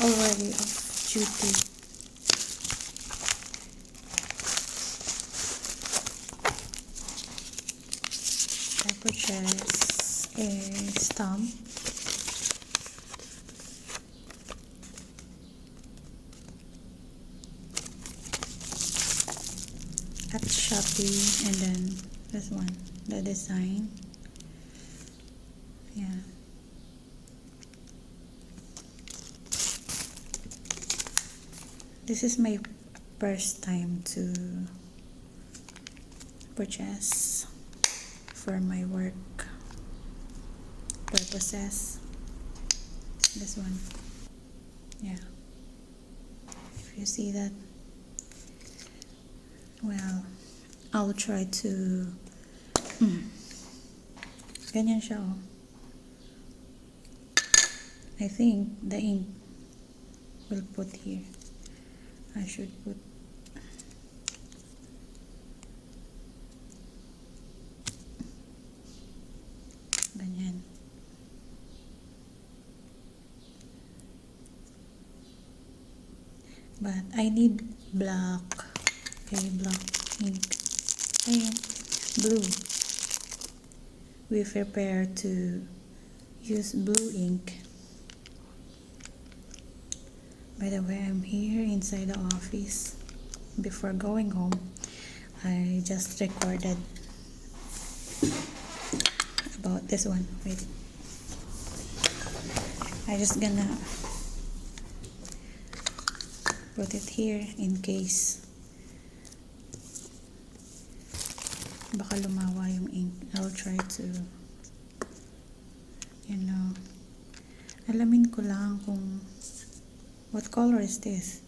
already off duty. I purchased a stamp. At Shopee, and then this one, the design. Yeah. This is my first time to purchase for my work purposes. This one. Yeah. If you see that, well, I'll try to ganyan siya, oh. I think the ink will put here. I should put ganyan. But I need black. Okay, black ink. Ay, blue. We prepare to use blue ink. By the way, I'm here inside the office. Before going home, I just recorded about this one. Wait. I just gonna put it here in case baka lumawa yung ink. I'll try to, alamin ko lang kung what color is this.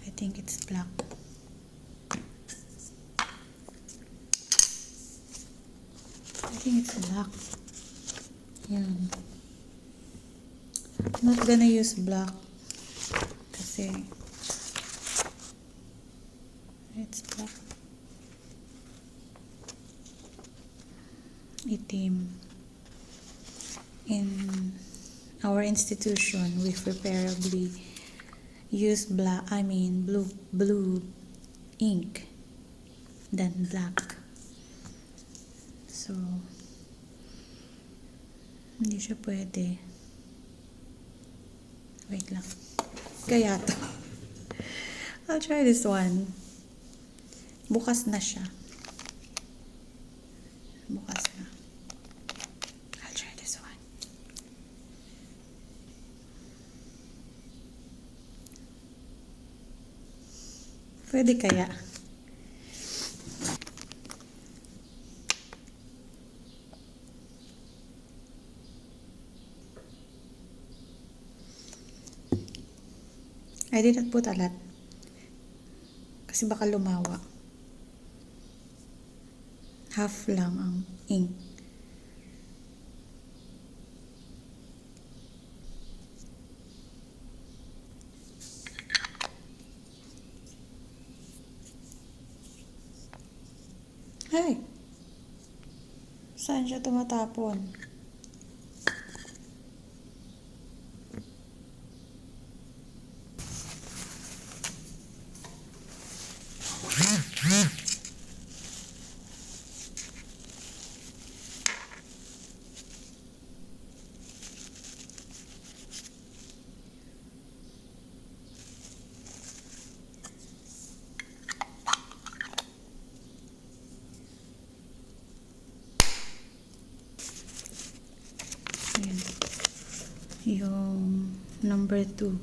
I think it's black. I think it's black. Yan. I'm not gonna use black kasi it's black. Itim. In our institution, we preferably use blue ink than black. So, hindi siya pwede. Wait lang. Kaya to. I'll try this one. Bukas na siya. Bukas na. I'll try this one. Pwede kaya? I didn't put a lot. Kasi baka lumawa. Half lang ang ink. Ay! Saan siya tumatapon? Ayan. Yung number 2.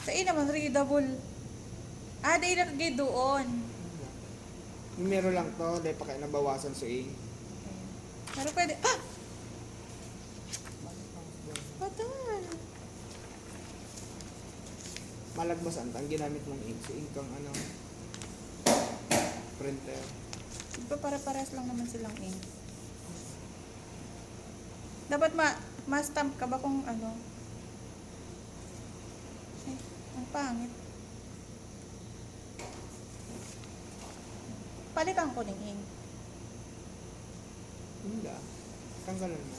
Sa'yo naman, readable. Dahil nakagay doon. Numero lang to, dahil pa kayo nabawasan sa A. Pero pwede, Patal. Malagbasan, ang ginamit mong ink. So ink ang printer. Diba para-pares lang naman silang ink. Dapat ma-stamp ka ba kung ano? Ay, ang pangit. Palikan ko ng ink. Hindi. Tanggalan mo.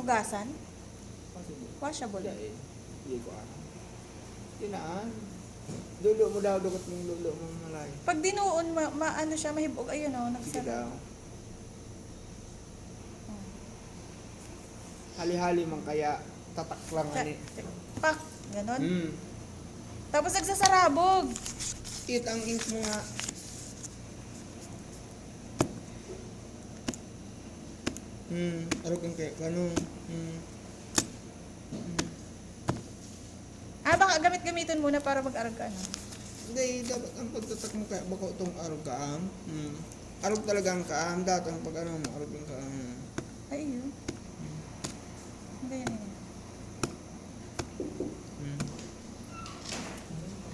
Hugasan? Possible. Washable. Hindi eh. Hindi ko alam. Tinaan. Lulo mo daw, dugot mong lulo mo malay. Pag dinuon, ano siya, mahibog. Ayun o, Sige daw. nagsara. Oh. Hali-hali man kaya tatak lang ani. Pak, ganon. Hmm. Tapos nagsasarabog. It ang ink mo nga. Arog ang kaya ganun. Baka gamit-gamitin muna para mag-arag ka, ano? Hindi, dapat ang pagtatak mo kaya bako itong arog kaam. Arog talaga ang kaam. Dapat ang pag ano mo, arog ang kaam. Ay, yun. Ganyan yun.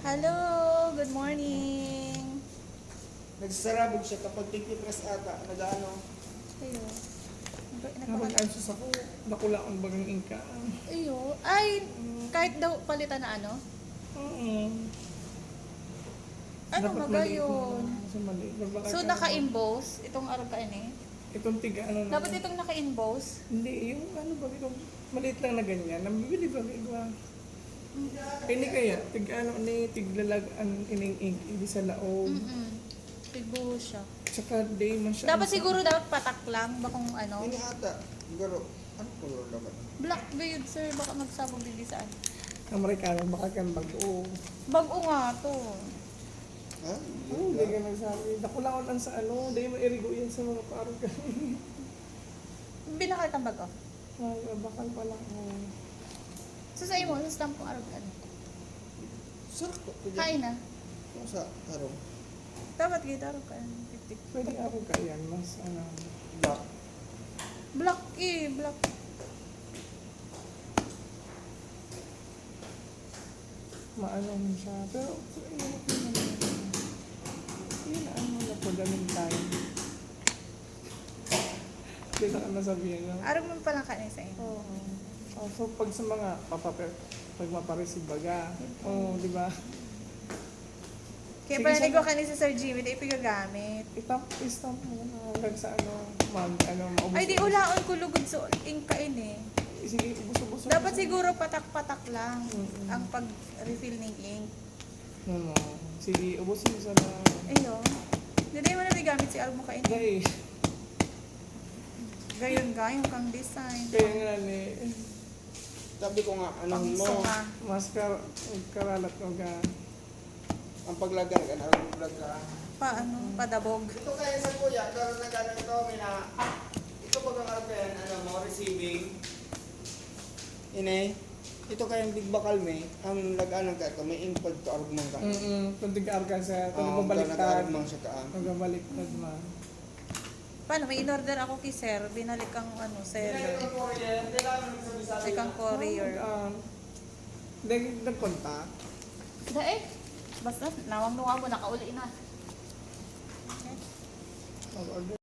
Hello, good morning. Nagsasarabog siya kapag tigpipres ata. Nag-ano. Ayun. Habang ansos ako, nakula ang bagang ingka. Ayun. Ay, kahit daw palitan na ano? Oo. Ano Dapat maga maliit yun? na, kasi maliit. Nagbaka So, ka- naka-emboss itong araw ka ini? Itong tiga ano na. Dapat itong naka-emboss? Hindi, yung ano ba, itong maliit lang na ganyan. Nabibili ba, iba? Ini kaya, tig ano ni, tiglalag, ining ink, hindi sa laog. Siguro siya. Tsaka day man siya. Dapat siguro dapat patak lang. Ba kung ano? Ini ata. Garo. Ano color dapat? Black gayud sir. Baka magsabog din saan. Amerikano, baka kang bago. Bago nga to. Ha? Oo, hindi ka nagsabi. Nakulaon lang sa ano, hindi mo irigo yan sa mga parang ka. Binakal kang bago. Ay, bakal pa lang. Oh. So sa imo, sa stamp kong araw ka. Sarap ko. Kain na. Kung sa arog. Dapat gayud araw ka. Tik-tik. Pwede ako ka yan, mas ano. Black. Black eh. Black. Maano mo siya. Pero, yun na ano na po, daming time. Hindi na ka nasabihin lang. Araw mo pa lang kanin sa imo. Oo. Oh, so, pag sa mga pag mapareceive baga, di ba? Kaya Sige, pala sana. ko kanin sa Sir Jimmy, di pigagamit. Istamp mo na hanggang sa ano, maubos. Ay, di ulaon ko lugod sa ingkain eh. Sige, ubos-ubos. Dapat siguro patak-patak lang Mm-mm. ang pag-refill ng ink. No. Sige, ubusin mo sana. Ayun. Hindi mo na gamit si Almo kain. Dahil, Gayon gayong kang design. kaya nga ni, Sabi ko nga, anong mo. Pangsunga. mas karalat ko ka. Ang paglagay ka na, ang paglagay. Paano? Padabog. Ito kaya sa kuya, karoon na gano'n ito, ito pag ang arapan, ano mo, receiving. Ine, ito kayang big bakal me, ang nag-ano ka ito, may impod to arugmang ka. Kung tig-arga sa, kung Oo, nababaliktad. nag-arugmang siya ka. Nagbabaliktad ma. Paano? May in-order ako kay Sir. Binalik ang ano, seller. Second courier. Nag-contact. Da basta nawang nunga mo, nakauli na. Mag-order